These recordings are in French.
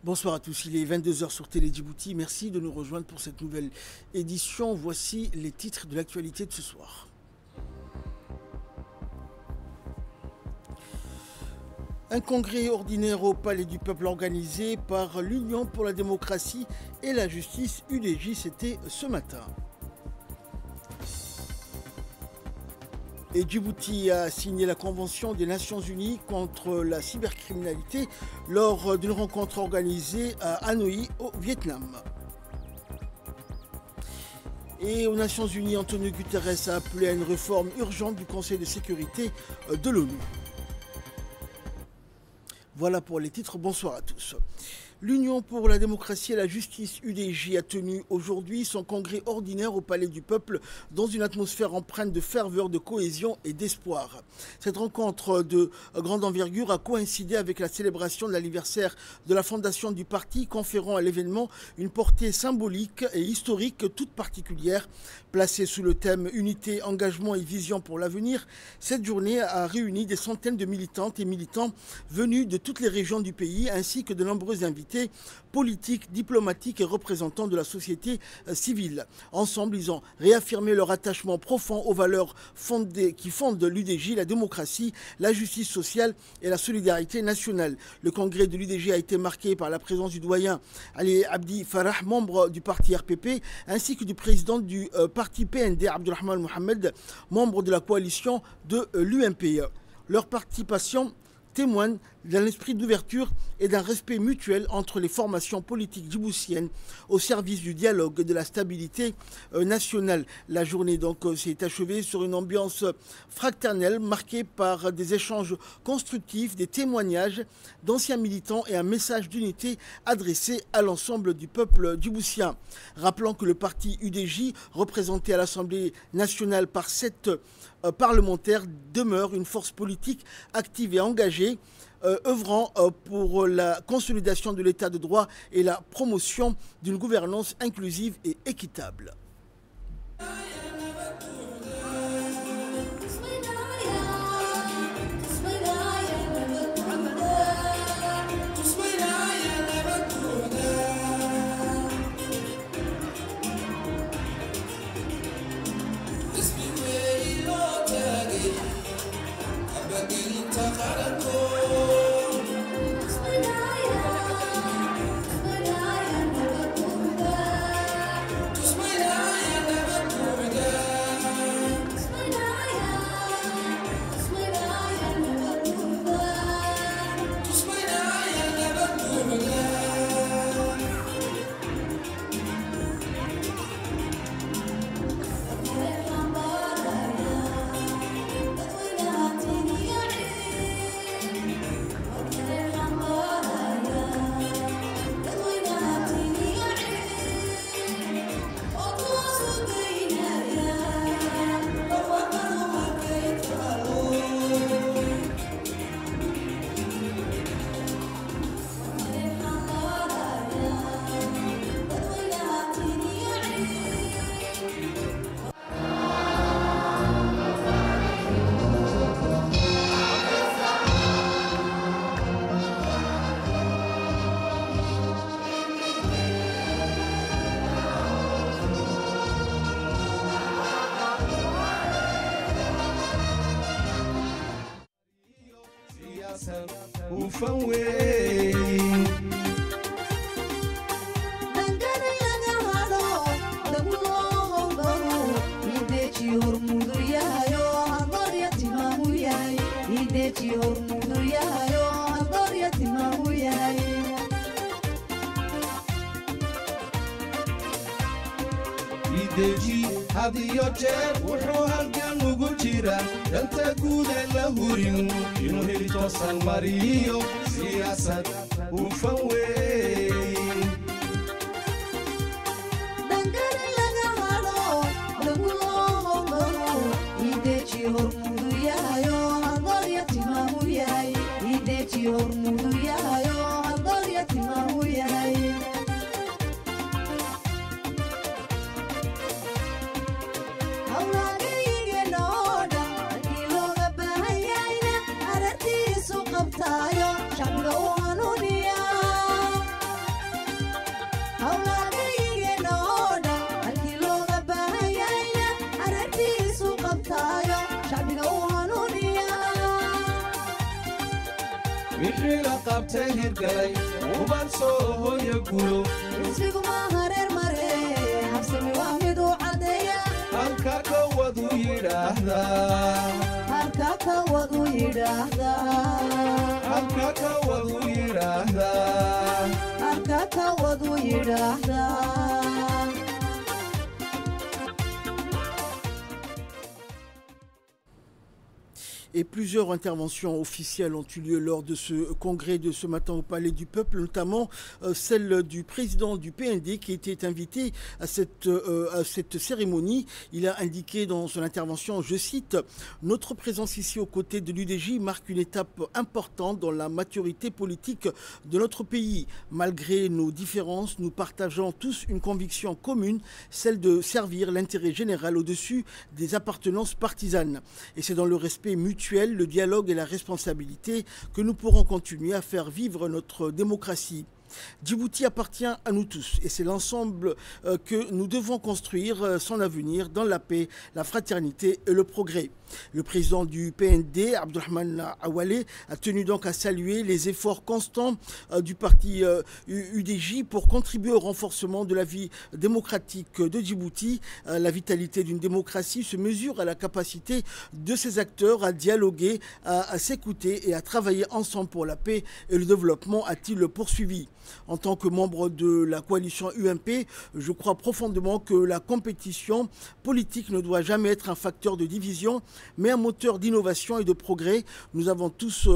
Bonsoir à tous, il est 22h sur Télé Djibouti. Merci de nous rejoindre pour cette nouvelle édition. Voici les titres de l'actualité de ce soir. Un congrès ordinaire au Palais du Peuple organisé par l'Union pour la démocratie et la justice UDJ, c'était ce matin. Et Djibouti a signé la Convention des Nations Unies contre la cybercriminalité lors d'une rencontre organisée à Hanoï, au Vietnam. Et aux Nations Unies, Antonio Guterres a appelé à une réforme urgente du Conseil de sécurité de l'ONU. Voilà pour les titres, bonsoir à tous. L'Union pour la démocratie et la justice UDJ a tenu aujourd'hui son congrès ordinaire au Palais du Peuple dans une atmosphère empreinte de ferveur, de cohésion et d'espoir. Cette rencontre de grande envergure a coïncidé avec la célébration de l'anniversaire de la fondation du parti, conférant à l'événement une portée symbolique et historique toute particulière. Placée sous le thème « Unité, engagement et vision pour l'avenir », cette journée a réuni des centaines de militantes et militants venus de toutes les régions du pays ainsi que de nombreux invités politiques, diplomatiques et représentants de la société civile. Ensemble, ils ont réaffirmé leur attachement profond aux valeurs qui fondent l'UDJ, la démocratie, la justice sociale et la solidarité nationale. Le congrès de l'UDJ a été marqué par la présence du doyen Ali Abdi Farah, membre du parti RPP, ainsi que du président du parti PND, Abdulrahman Mohamed, membre de la coalition de l'UMPE. Leur participation témoigne d'un esprit d'ouverture et d'un respect mutuel entre les formations politiques djiboutiennes au service du dialogue et de la stabilité nationale. La journée donc s'est achevée sur une ambiance fraternelle marquée par des échanges constructifs, des témoignages d'anciens militants et un message d'unité adressé à l'ensemble du peuple djiboutien. Rappelant que le parti UDJ, représenté à l'Assemblée nationale par 7 parlementaires, demeure une force politique active et engagée, œuvrant pour la consolidation de l'état de droit et la promotion d'une gouvernance inclusive et équitable. laabtay hirgalay uban soo hooyo guulo isbigu ma hareer mare habsami waa mid u cadeeya halka ka wadu yidhaahdaa halka ka wadu yidhaahdaa halka ka wadu yidhaahdaa halka ka wadu yidhaahdaa. Et plusieurs interventions officielles ont eu lieu lors de ce congrès de ce matin au Palais du Peuple, notamment celle du président du PND qui était invité à cette cérémonie. Il a indiqué dans son intervention, je cite, « Notre présence ici aux côtés de l'UDJ marque une étape importante dans la maturité politique de notre pays. Malgré nos différences, nous partageons tous une conviction commune, celle de servir l'intérêt général au-dessus des appartenances partisanes. Et c'est dans le respect mutuel, le dialogue et la responsabilité que nous pourrons continuer à faire vivre notre démocratie. Djibouti appartient à nous tous et c'est l'ensemble que nous devons construire son avenir dans la paix, la fraternité et le progrès. » Le président du PND, Abdurrahman Awale, a tenu donc à saluer les efforts constants du parti UDJ pour contribuer au renforcement de la vie démocratique de Djibouti. La vitalité d'une démocratie se mesure à la capacité de ses acteurs à dialoguer, à s'écouter et à travailler ensemble pour la paix et le développement, a-t-il poursuivi. En tant que membre de la coalition UMP, je crois profondément que la compétition politique ne doit jamais être un facteur de division, mais un moteur d'innovation et de progrès. Nous avons tous,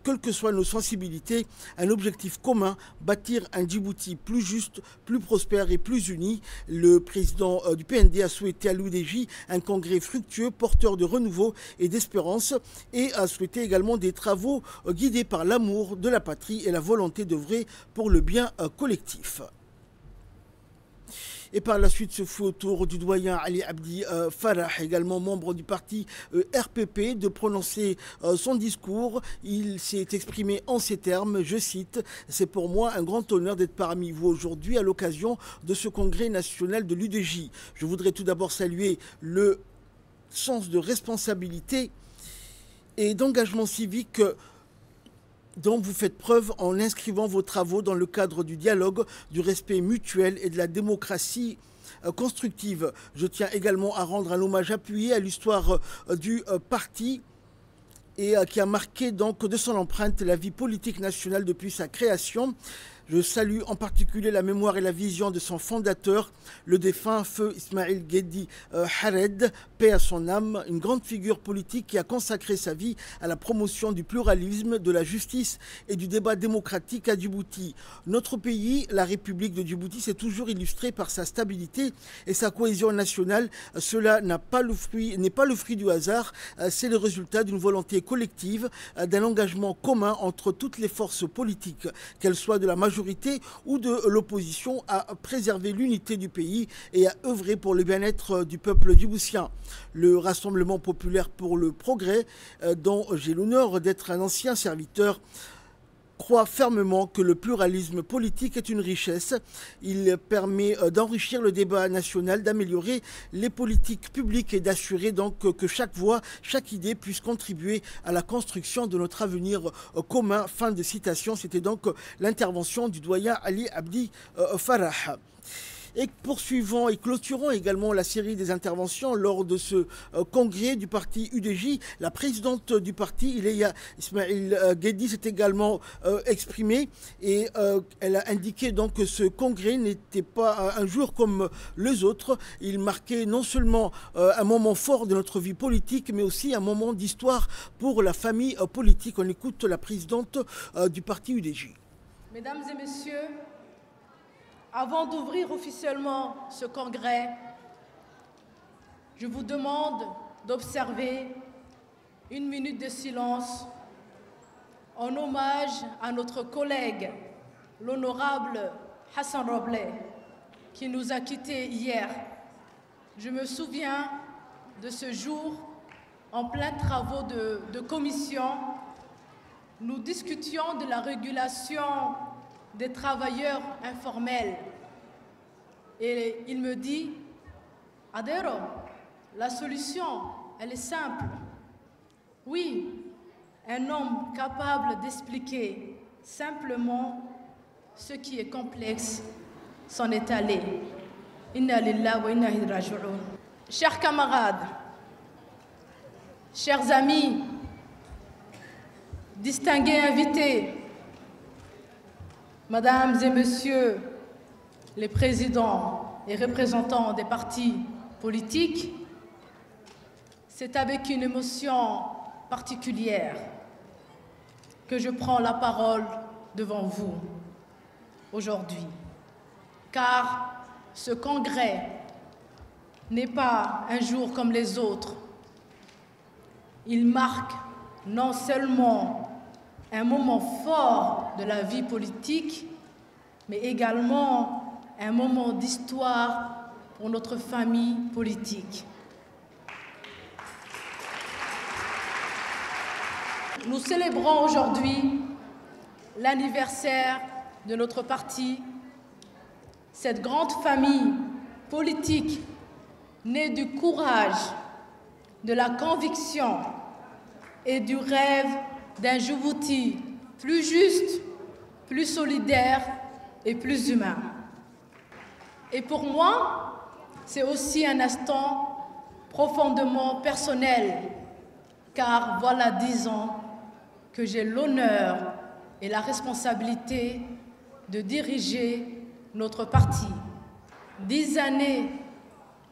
quelles que soient nos sensibilités, un objectif commun, bâtir un Djibouti plus juste, plus prospère et plus uni. Le président du PND a souhaité à l'UDJ un congrès fructueux, porteur de renouveau et d'espérance, et a souhaité également des travaux guidés par l'amour de la patrie et la volonté d'œuvrer pour le bien collectif. Et par la suite, ce fut au tour du doyen Ali Abdi Farah, également membre du parti RPP, de prononcer son discours. Il s'est exprimé en ces termes, je cite, « C'est pour moi un grand honneur d'être parmi vous aujourd'hui à l'occasion de ce congrès national de l'UDJ. Je voudrais tout d'abord saluer le sens de responsabilité et d'engagement civique dont vous faites preuve en inscrivant vos travaux dans le cadre du dialogue, du respect mutuel et de la démocratie constructive. Je tiens également à rendre un hommage appuyé à l'histoire du parti et qui a marqué donc de son empreinte la vie politique nationale depuis sa création. Je salue en particulier la mémoire et la vision de son fondateur, le défunt feu Ismail Guedi Hared, paix à son âme, une grande figure politique qui a consacré sa vie à la promotion du pluralisme, de la justice et du débat démocratique à Djibouti. Notre pays, la République de Djibouti, s'est toujours illustré par sa stabilité et sa cohésion nationale. Cela n'est pas le fruit du hasard, c'est le résultat d'une volonté collective, d'un engagement commun entre toutes les forces politiques, qu'elles soient de la majorité ou de l'opposition, à préserver l'unité du pays et à œuvrer pour le bien-être du peuple djiboutien. Le Rassemblement populaire pour le progrès, dont j'ai l'honneur d'être un ancien serviteur, croit fermement que le pluralisme politique est une richesse. Il permet d'enrichir le débat national, d'améliorer les politiques publiques et d'assurer donc que chaque voix, chaque idée puisse contribuer à la construction de notre avenir commun. Fin de citation. C'était donc l'intervention du doyen Ali Abdi Farah. Et poursuivons et clôturons également la série des interventions lors de ce congrès du parti UDJ. La présidente du parti, Ileya Ismail Guedi, s'est également exprimée et elle a indiqué donc que ce congrès n'était pas un jour comme les autres. Il marquait non seulement un moment fort de notre vie politique, mais aussi un moment d'histoire pour la famille politique. On écoute la présidente du parti UDJ. Mesdames et messieurs, avant d'ouvrir officiellement ce congrès, je vous demande d'observer une minute de silence en hommage à notre collègue, l'honorable Hassan Robleh, qui nous a quittés hier. Je me souviens de ce jour, en plein travaux de commission, nous discutions de la régulation des travailleurs informels. Et il me dit, Adero, la solution, elle est simple. Oui, un homme capable d'expliquer Simplement, ce qui est complexe s'en est allé. Inna lillahi wa inna ilayhi raji'un. Chers camarades, chers amis, distingués invités, mesdames et messieurs les présidents et représentants des partis politiques, c'est avec une émotion particulière que je prends la parole devant vous aujourd'hui. Car ce congrès n'est pas un jour comme les autres. Il marque non seulement un moment fort de la vie politique, mais également un moment d'histoire pour notre famille politique. Nous célébrons aujourd'hui l'anniversaire de notre parti, cette grande famille politique née du courage, de la conviction et du rêve d'un Djibouti plus juste, plus solidaire et plus humain. Et pour moi, c'est aussi un instant profondément personnel, car voilà 10 ans que j'ai l'honneur et la responsabilité de diriger notre parti. 10 années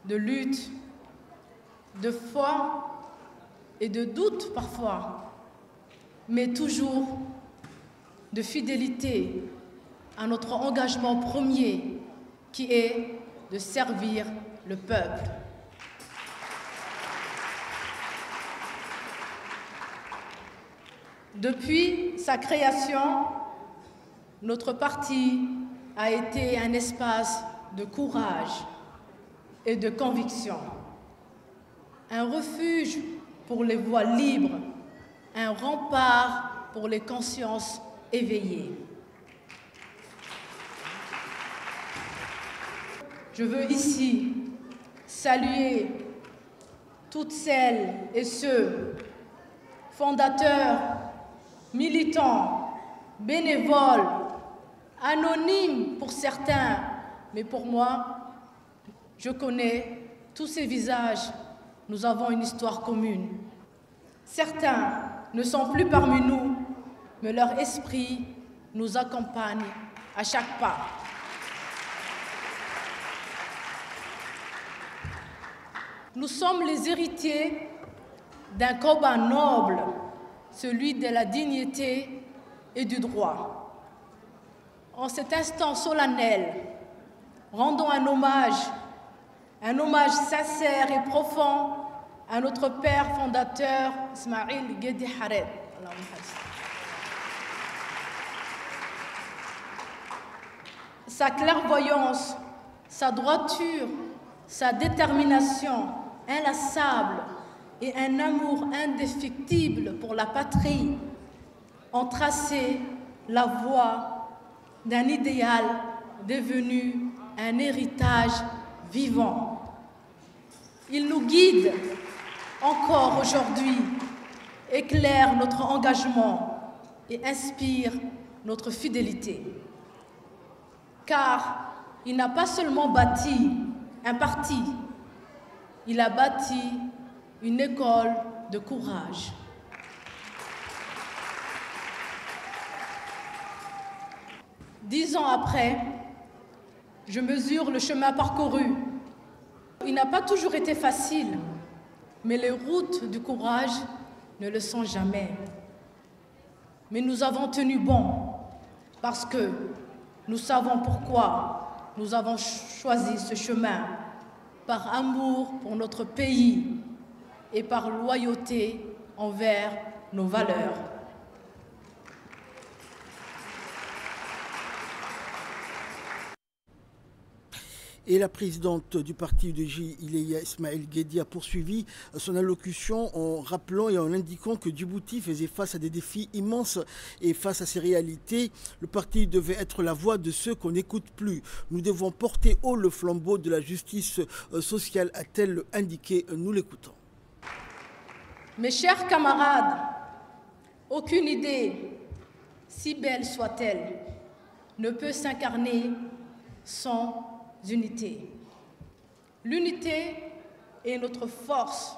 de lutte, de foi et de doute parfois, mais toujours de fidélité à notre engagement premier qui est de servir le peuple. Depuis sa création, notre parti a été un espace de courage et de conviction, un refuge pour les voix libres, un rempart pour les consciences éveillées. Je veux ici saluer toutes celles et ceux, fondateurs, militants, bénévoles, anonymes pour certains, mais pour moi, je connais tous ces visages, nous avons une histoire commune. Certains ne sont plus parmi nous, mais leur esprit nous accompagne à chaque pas. Nous sommes les héritiers d'un combat noble, celui de la dignité et du droit. En cet instant solennel, rendons un hommage sincère et profond à notre père fondateur Ismail Guedi Hared. Sa clairvoyance, sa droiture, sa détermination inlassable et un amour indéfectible pour la patrie ont tracé la voie d'un idéal devenu un héritage vivant. Il nous guide encore aujourd'hui, éclaire notre engagement et inspire notre fidélité. Car il n'a pas seulement bâti un parti, il a bâti une école de courage. Dix ans après, je mesure le chemin parcouru. Il n'a pas toujours été facile, mais les routes du courage ne le sont jamais. Mais nous avons tenu bon, parce que nous savons pourquoi nous avons choisi ce chemin, par amour pour notre pays et par loyauté envers nos valeurs. Et la présidente du parti UDJ, Ileya Ismail Guedi, a poursuivi son allocution en rappelant et en indiquant que Djibouti faisait face à des défis immenses et face à ces réalités, le parti devait être la voix de ceux qu'on n'écoute plus. Nous devons porter haut le flambeau de la justice sociale, a-t-elle indiqué. Nous l'écoutons. Mes chers camarades, aucune idée, si belle soit-elle, ne peut s'incarner sans unité. L'unité est notre force,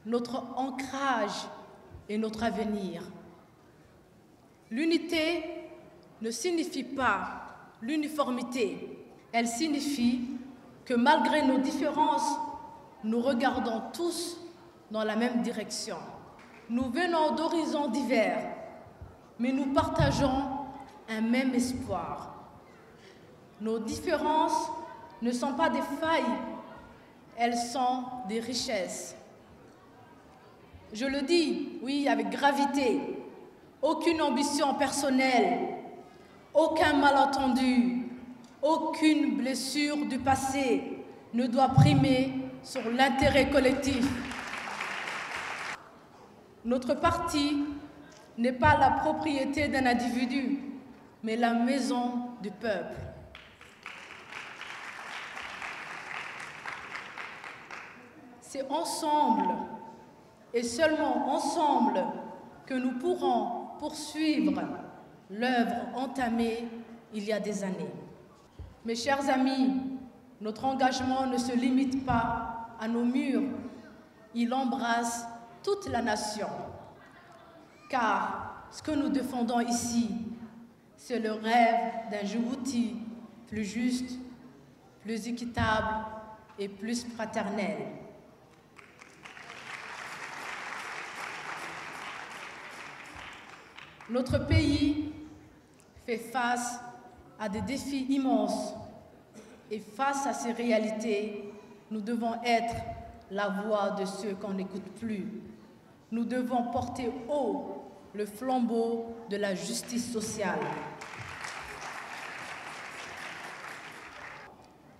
notre ancrage et notre avenir. L'unité ne signifie pas l'uniformité. Elle signifie que malgré nos différences, nous regardons tous dans la même direction. Nous venons d'horizons divers, mais nous partageons un même espoir. Nos différences ne sont pas des failles, elles sont des richesses. Je le dis, oui, avec gravité, aucune ambition personnelle, aucun malentendu, aucune blessure du passé ne doit primer sur l'intérêt collectif. Notre parti n'est pas la propriété d'un individu, mais la maison du peuple. C'est ensemble, et seulement ensemble, que nous pourrons poursuivre l'œuvre entamée il y a des années. Mes chers amis, notre engagement ne se limite pas à nos murs, il embrasse toute la nation. Car ce que nous défendons ici, c'est le rêve d'un Djibouti plus juste, plus équitable et plus fraternel. Notre pays fait face à des défis immenses et face à ces réalités, nous devons être la voix de ceux qu'on n'écoute plus. Nous devons porter haut le flambeau de la justice sociale.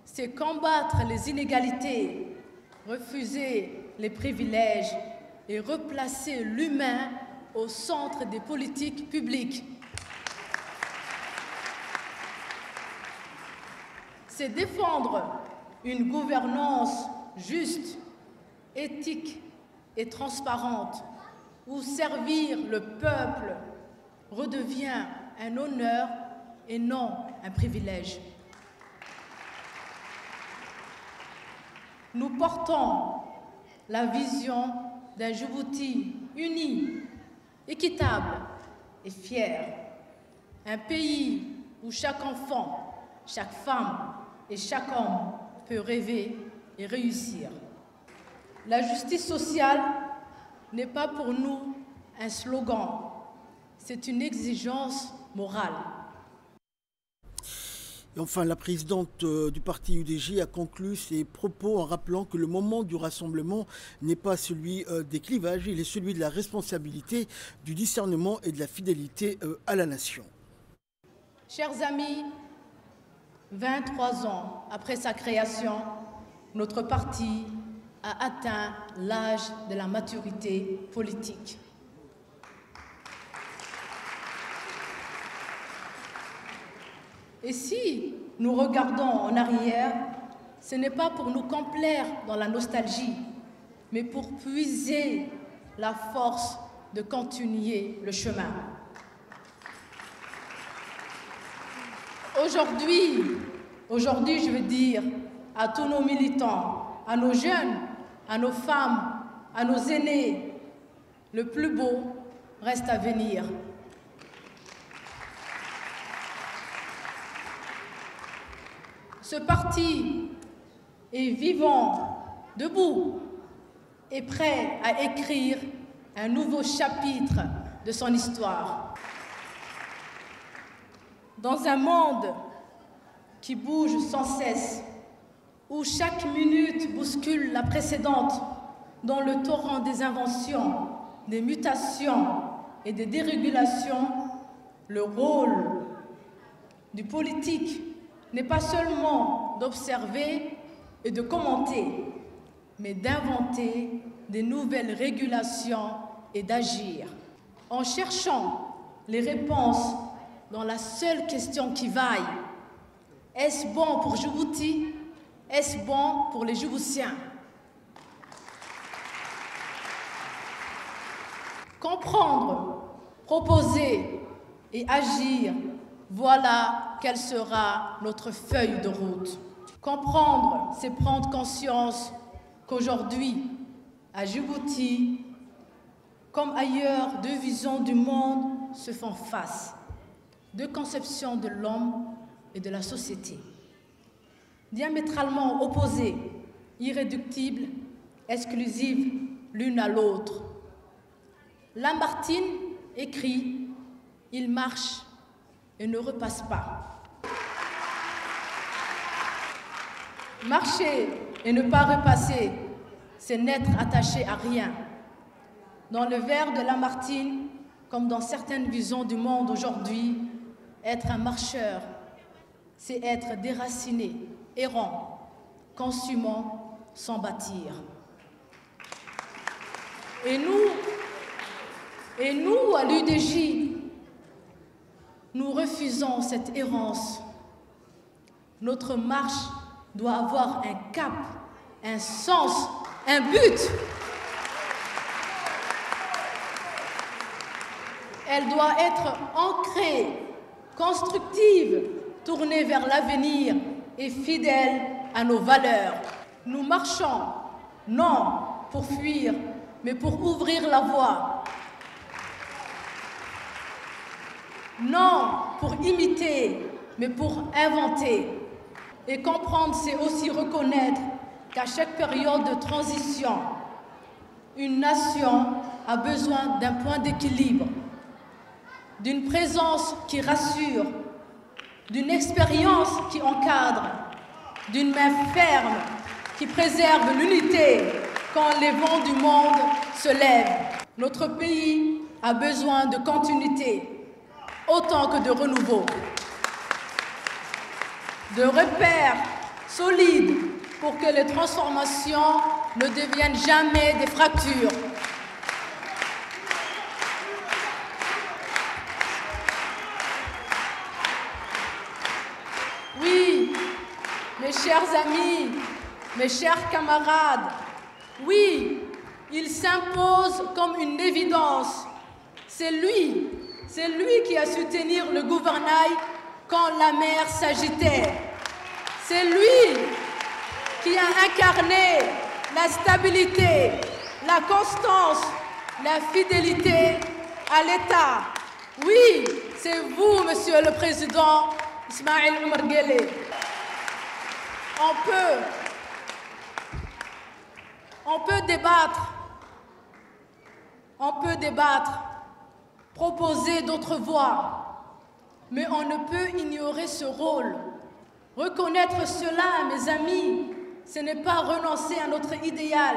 C'est combattre les inégalités, refuser les privilèges et replacer l'humain au centre des politiques publiques. C'est défendre une gouvernance juste, éthique et transparente, où servir le peuple redevient un honneur et non un privilège. Nous portons la vision d'un Djibouti uni, équitable et fier. Un pays où chaque enfant, chaque femme et chaque homme peut rêver et réussir. La justice sociale n'est pas pour nous un slogan, c'est une exigence morale. Et enfin, la présidente du parti UDG a conclu ses propos en rappelant que le moment du rassemblement n'est pas celui des clivages, il est celui de la responsabilité, du discernement et de la fidélité à la nation. Chers amis, 23 ans après sa création, notre parti a atteint l'âge de la maturité politique. Et si nous regardons en arrière, ce n'est pas pour nous complaire dans la nostalgie, mais pour puiser la force de continuer le chemin. Aujourd'hui, je veux dire à tous nos militants, à nos jeunes, à nos femmes, à nos aînés, le plus beau reste à venir. Ce parti est vivant, debout et prêt à écrire un nouveau chapitre de son histoire. Dans un monde qui bouge sans cesse, où chaque minute bouscule la précédente, dans le torrent des inventions, des mutations et des dérégulations, le rôle du politique n'est pas seulement d'observer et de commenter, mais d'inventer des nouvelles régulations et d'agir. En cherchant les réponses dans la seule question qui vaille, est-ce bon pour Djibouti? Est-ce bon pour les Djiboutiens? Comprendre, proposer, et agir, voilà quelle sera notre feuille de route. Comprendre, c'est prendre conscience qu'aujourd'hui, à Djibouti, comme ailleurs, deux visions du monde se font face, deux conceptions de l'homme et de la société, diamétralement opposées, irréductibles, exclusives l'une à l'autre. Lamartine écrit « Il marche et ne repasse pas ». Marcher et ne pas repasser, c'est n'être attaché à rien. Dans le vers de Lamartine, comme dans certaines visions du monde aujourd'hui, être un marcheur, c'est être déraciné, errant, consumant, sans bâtir. Et nous, à l'UDJ, nous refusons cette errance. Notre marche doit avoir un cap, un sens, un but. Elle doit être ancrée, constructive, tournée vers l'avenir et fidèle à nos valeurs. Nous marchons, non pour fuir, mais pour ouvrir la voie. Non pour imiter, mais pour inventer. Et comprendre, c'est aussi reconnaître qu'à chaque période de transition, une nation a besoin d'un point d'équilibre, d'une présence qui rassure, d'une expérience qui encadre, d'une main ferme qui préserve l'unité quand les vents du monde se lèvent. Notre pays a besoin de continuité autant que de renouveau, de repères solides pour que les transformations ne deviennent jamais des fractures. Oui, mes chers amis, mes chers camarades, oui, il s'impose comme une évidence. C'est lui qui a su tenir le gouvernail quand la mer s'agitait. C'est lui qui a incarné la stabilité, la constance, la fidélité à l'État. Oui, c'est vous, Monsieur le Président Ismaïl Omar Guelleh. On peut débattre, proposer d'autres voies, mais on ne peut ignorer ce rôle. Reconnaître cela, mes amis, ce n'est pas renoncer à notre idéal,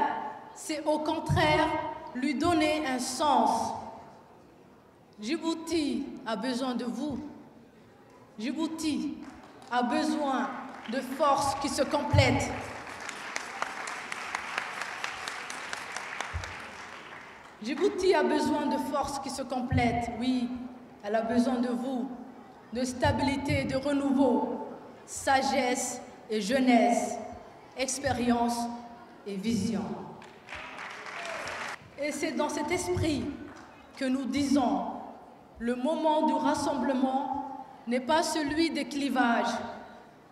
c'est au contraire lui donner un sens. Djibouti a besoin de vous. Djibouti a besoin de forces qui se complètent. Djibouti a besoin de forces qui se complètent. Oui, elle a besoin de vous, de stabilité, de renouveau, sagesse et jeunesse, expérience et vision. Et c'est dans cet esprit que nous disons, le moment du rassemblement n'est pas celui des clivages,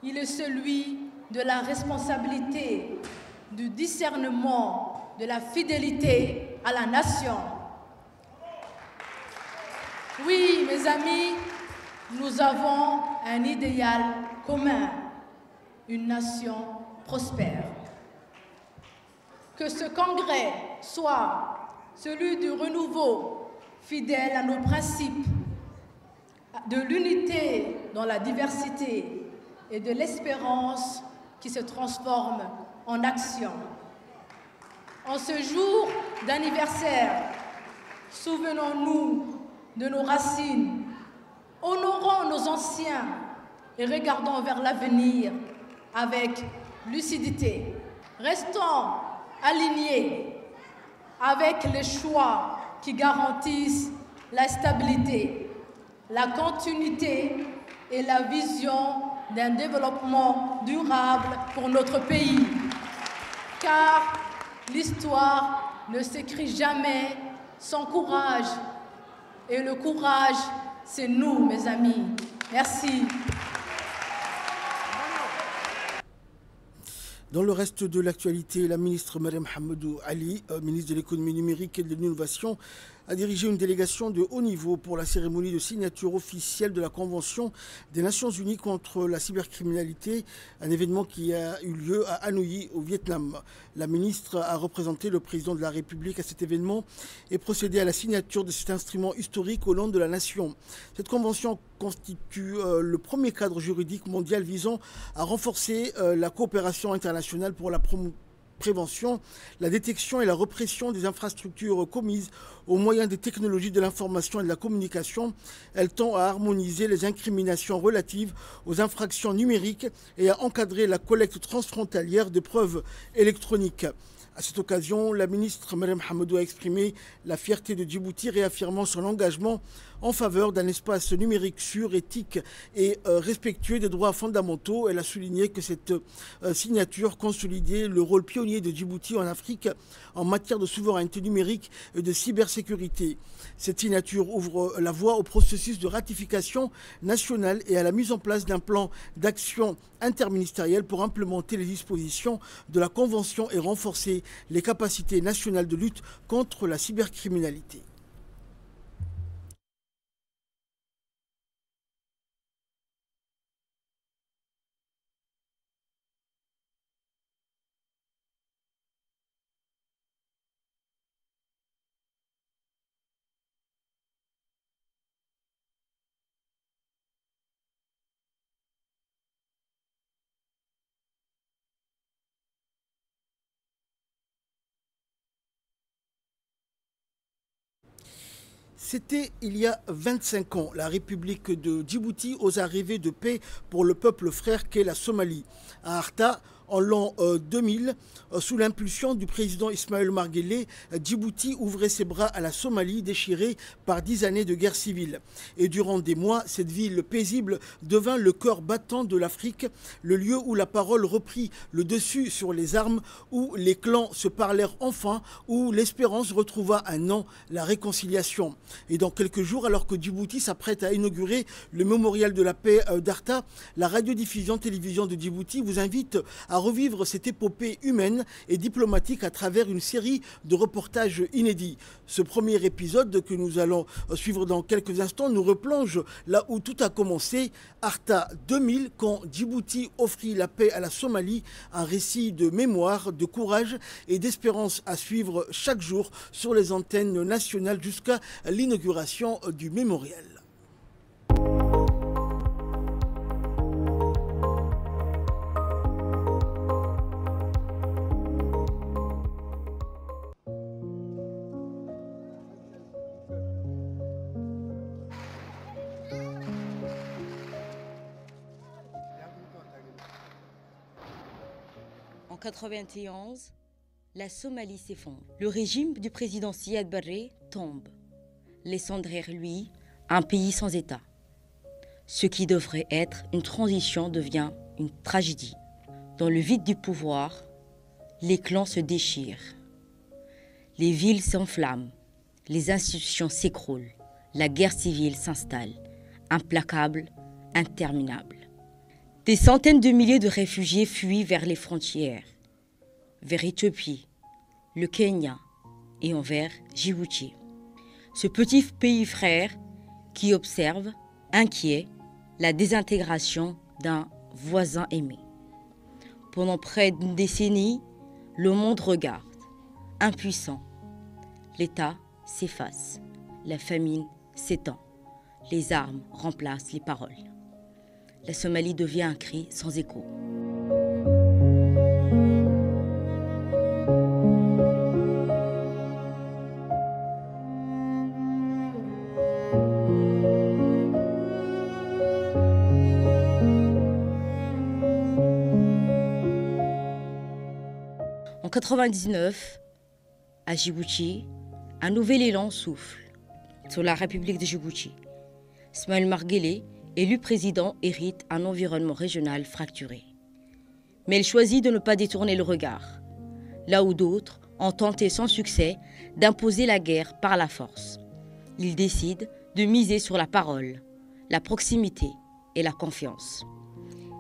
il est celui de la responsabilité, du discernement, de la fidélité à la nation. Oui, mes amis, nous avons un idéal commun, une nation prospère. Que ce congrès soit celui du renouveau, fidèle à nos principes, de l'unité dans la diversité et de l'espérance qui se transforme en action. En ce jour d'anniversaire, souvenons-nous de nos racines, honorons nos anciens et regardons vers l'avenir avec lucidité. Restons alignés avec les choix qui garantissent la stabilité, la continuité et la vision d'un développement durable pour notre pays. Car l'histoire ne s'écrit jamais sans courage. Et le courage, c'est nous, mes amis. Merci. Dans le reste de l'actualité, la ministre Mariam Hamadou Ali, ministre de l'économie numérique et de l'innovation, a dirigé une délégation de haut niveau pour la cérémonie de signature officielle de la Convention des Nations Unies contre la cybercriminalité, un événement qui a eu lieu à Hanoï, au Vietnam. La ministre a représenté le président de la République à cet événement et procédé à la signature de cet instrument historique au nom de la nation. Cette convention constitue le premier cadre juridique mondial visant à renforcer la coopération internationale pour la prévention, la détection et la répression des infrastructures commises au moyen des technologies de l'information et de la communication. Elle tend à harmoniser les incriminations relatives aux infractions numériques et à encadrer la collecte transfrontalière de preuves électroniques. À cette occasion, la ministre Mariam Hamadou a exprimé la fierté de Djibouti, réaffirmant son engagement en faveur d'un espace numérique sûr, éthique et respectueux des droits fondamentaux. Elle a souligné que cette signature consolidait le rôle pionnier de Djibouti en Afrique en matière de souveraineté numérique et de cybersécurité. Cette signature ouvre la voie au processus de ratification nationale et à la mise en place d'un plan d'action interministériel pour implémenter les dispositions de la Convention et renforcer les capacités nationales de lutte contre la cybercriminalité. C'était il y a 25 ans. La République de Djibouti osa rêver de paix pour le peuple frère qu'est la Somalie. À Arta, en l'an 2000, sous l'impulsion du président Ismaël Omar Guelleh, Djibouti ouvrait ses bras à la Somalie déchirée par 10 années de guerre civile. Et durant des mois, cette ville paisible devint le cœur battant de l'Afrique, le lieu où la parole reprit le dessus sur les armes, où les clans se parlèrent enfin, où l'espérance retrouva un nom, la réconciliation. Et dans quelques jours, alors que Djibouti s'apprête à inaugurer le mémorial de la paix d'Arta, la radiodiffusion-télévision de Djibouti vous invite à revivre cette épopée humaine et diplomatique à travers une série de reportages inédits. Ce premier épisode que nous allons suivre dans quelques instants nous replonge là où tout a commencé, Arta 2000, quand Djibouti offrit la paix à la Somalie, un récit de mémoire, de courage et d'espérance à suivre chaque jour sur les antennes nationales jusqu'à l'inauguration du mémorial. En 1991, la Somalie s'effondre. Le régime du président Siad Barre tombe, laissant derrière lui un pays sans État. Ce qui devrait être une transition devient une tragédie. Dans le vide du pouvoir, les clans se déchirent. Les villes s'enflamment, les institutions s'écroulent, la guerre civile s'installe, implacable, interminable. Des centaines de milliers de réfugiés fuient vers les frontières, vers Éthiopie, le Kenya et envers Djibouti. Ce petit pays frère qui observe, inquiet, la désintégration d'un voisin aimé. Pendant près d'une décennie, le monde regarde, impuissant. L'État s'efface, la famine s'étend, les armes remplacent les paroles. La Somalie devient un cri sans écho. En 1999, à Djibouti, un nouvel élan souffle sur la République de Djibouti. Ismaël Omar Guelleh, élu président, hérite un environnement régional fracturé. Mais il choisit de ne pas détourner le regard, là où d'autres ont tenté sans succès d'imposer la guerre par la force. Il décide de miser sur la parole, la proximité et la confiance.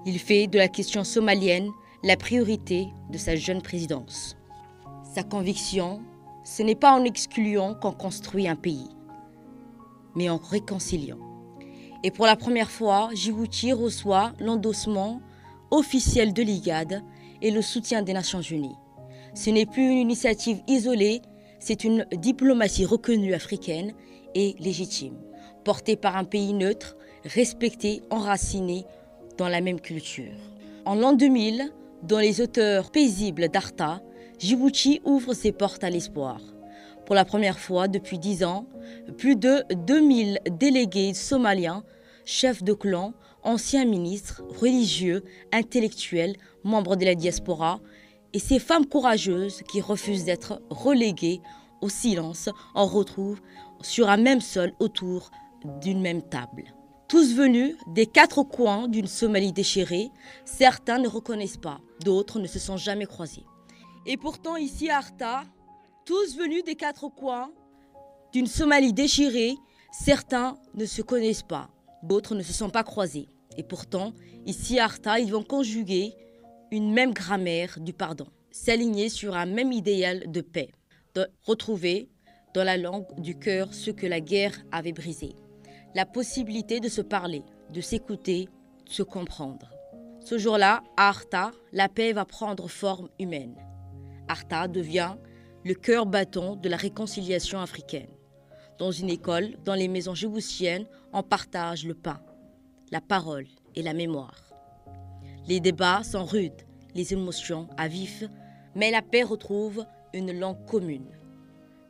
Il fait de la question somalienne la priorité de sa jeune présidence. Sa conviction, ce n'est pas en excluant qu'on construit un pays, mais en réconciliant. Et pour la première fois, Djibouti reçoit l'endossement officiel de l'IGAD et le soutien des Nations Unies. Ce n'est plus une initiative isolée, c'est une diplomatie reconnue africaine et légitime, portée par un pays neutre, respecté, enraciné dans la même culture. En l'an 2000, dans les hauteurs paisibles d'Arta, Djibouti ouvre ses portes à l'espoir. Pour la première fois depuis 10 ans, plus de 2000 délégués somaliens, chefs de clan, anciens ministres, religieux, intellectuels, membres de la diaspora, et ces femmes courageuses qui refusent d'être reléguées au silence, en retrouvent sur un même sol autour d'une même table. Tous venus des 4 coins d'une Somalie déchirée, certains ne reconnaissent pas, d'autres ne se sont jamais croisés. Et pourtant ici à Arta, tous venus des 4 coins d'une Somalie déchirée, certains ne se connaissent pas, d'autres ne se sont pas croisés. Et pourtant, ici à Arta, ils vont conjuguer une même grammaire du pardon, s'aligner sur un même idéal de paix, de retrouver dans la langue du cœur ce que la guerre avait brisé. La possibilité de se parler, de s'écouter, de se comprendre. Ce jour-là, à Arta, la paix va prendre forme humaine. Arta devient le cœur battant de la réconciliation africaine. Dans une école, dans les maisons djiboutiennes, on partage le pain, la parole et la mémoire. Les débats sont rudes, les émotions à vif, mais la paix retrouve une langue commune.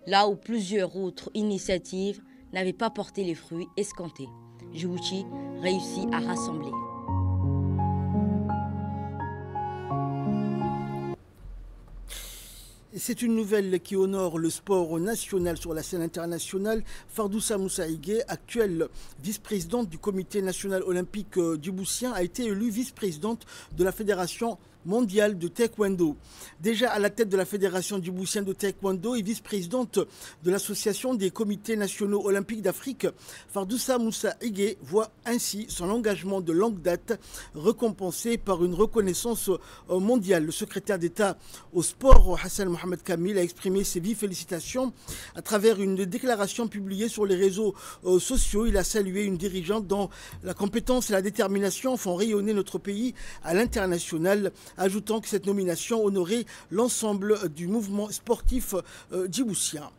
Là où plusieurs autres initiatives n'avaient pas porté les fruits escomptés, Djibouti réussit à rassembler. C'est une nouvelle qui honore le sport national sur la scène internationale. Fardoussa Moussaïgué, actuelle vice-présidente du comité national olympique djiboutien, a été élue vice-présidente de la Fédération mondiale de taekwondo. Déjà à la tête de la Fédération djiboutienne de taekwondo et vice-présidente de l'Association des comités nationaux olympiques d'Afrique, Fardoussa Moussaïgué voit ainsi son engagement de longue date récompensé par une reconnaissance mondiale. Le secrétaire d'État au sport, Hassan Mohamed Kamil, a exprimé ses vives félicitations à travers une déclaration publiée sur les réseaux sociaux. Il a salué une dirigeante dont la compétence et la détermination font rayonner notre pays à l'international, ajoutant que cette nomination honorait l'ensemble du mouvement sportif djiboutien.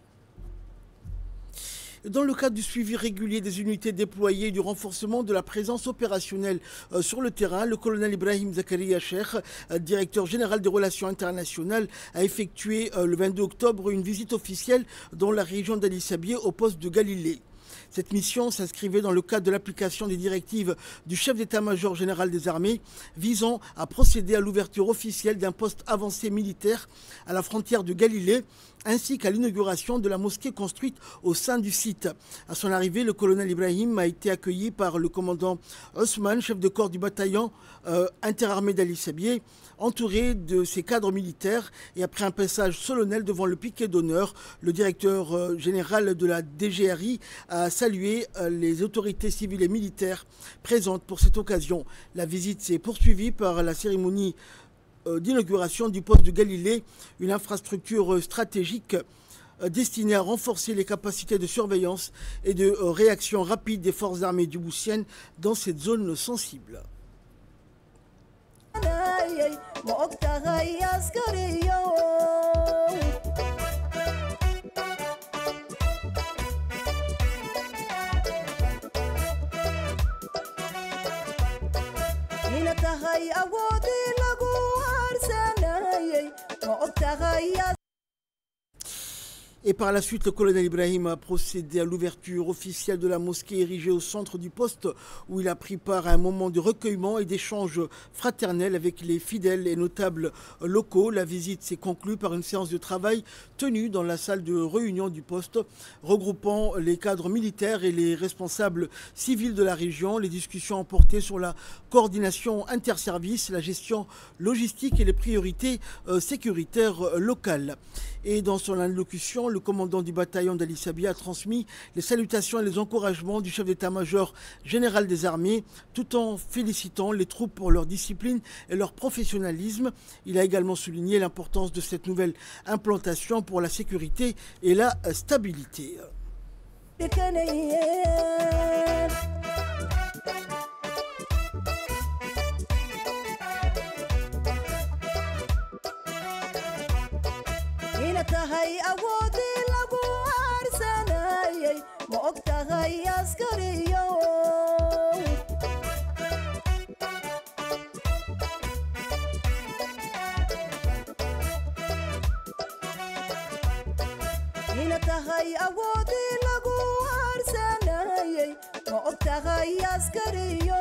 Dans le cadre du suivi régulier des unités déployées et du renforcement de la présence opérationnelle sur le terrain, le colonel Ibrahim Zakaria Cheikh, directeur général des relations internationales, a effectué le 22 octobre une visite officielle dans la région d'Ali Sabieh au poste de Galilée. Cette mission s'inscrivait dans le cadre de l'application des directives du chef d'état-major général des armées visant à procéder à l'ouverture officielle d'un poste avancé militaire à la frontière de Galilée ainsi qu'à l'inauguration de la mosquée construite au sein du site. À son arrivée, le colonel Ibrahim a été accueilli par le commandant Ousmane, chef de corps du bataillon interarmée d'Ali Sabieh, entouré de ses cadres militaires, et après un passage solennel devant le piquet d'honneur, le directeur général de la DGRI a salué les autorités civiles et militaires présentes pour cette occasion. La visite s'est poursuivie par la cérémonie d'inauguration du poste de Galilée, une infrastructure stratégique destinée à renforcer les capacités de surveillance et de réaction rapide des forces armées djiboutiennes dans cette zone sensible. Et par la suite, le colonel Ibrahim a procédé à l'ouverture officielle de la mosquée érigée au centre du poste, où il a pris part à un moment de recueillement et d'échange fraternel avec les fidèles et notables locaux. La visite s'est conclue par une séance de travail tenue dans la salle de réunion du poste, regroupant les cadres militaires et les responsables civils de la région. Les discussions ont porté sur la coordination interservices, la gestion logistique et les priorités sécuritaires locales. Et dans son allocution, le commandant du bataillon d'Ali Sabia a transmis les salutations et les encouragements du chef d'état-major général des armées, tout en félicitant les troupes pour leur discipline et leur professionnalisme. Il a également souligné l'importance de cette nouvelle implantation pour la sécurité et la stabilité. tahay awoodii lagu harsanayay ma og tahay askariyo ina tahay awoodii lagu harsanayay ma og tahay askariyo.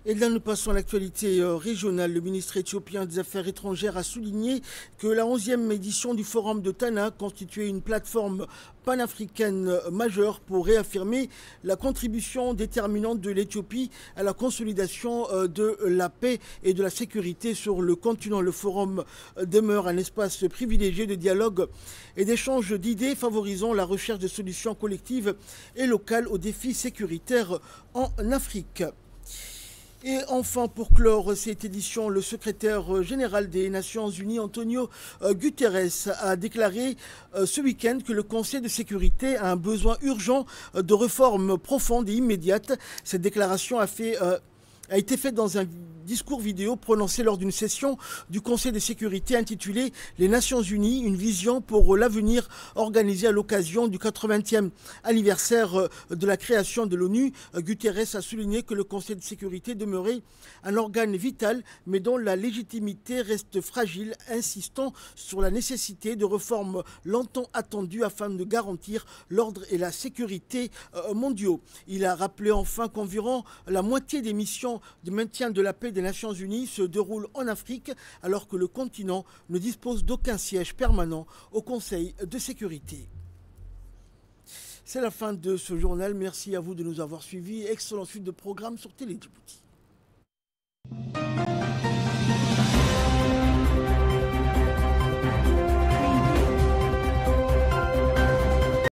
Et là, nous passons à l'actualité régionale. Le ministre éthiopien des Affaires étrangères a souligné que la 11e édition du Forum de Tana constituait une plateforme panafricaine majeure pour réaffirmer la contribution déterminante de l'Éthiopie à la consolidation de la paix et de la sécurité sur le continent. Le Forum demeure un espace privilégié de dialogue et d'échange d'idées favorisant la recherche de solutions collectives et locales aux défis sécuritaires en Afrique. Et enfin, pour clore cette édition, le secrétaire général des Nations Unies, Antonio Guterres, a déclaré ce week-end que le Conseil de sécurité a un besoin urgent de réformes profondes et immédiates. Cette déclaration a été faite dans un discours vidéo prononcé lors d'une session du Conseil de sécurité intitulée « Les Nations Unies, une vision pour l'avenir » organisée à l'occasion du 80e anniversaire de la création de l'ONU. Guterres a souligné que le Conseil de sécurité demeurait un organe vital mais dont la légitimité reste fragile, insistant sur la nécessité de réformes longtemps attendues afin de garantir l'ordre et la sécurité mondiaux. Il a rappelé enfin qu'environ la moitié des missions de maintien de la paix des Nations Unies se déroulent en Afrique alors que le continent ne dispose d'aucun siège permanent au Conseil de sécurité. C'est la fin de ce journal. Merci à vous de nous avoir suivis. Excellente suite de programme sur Télé Djibouti.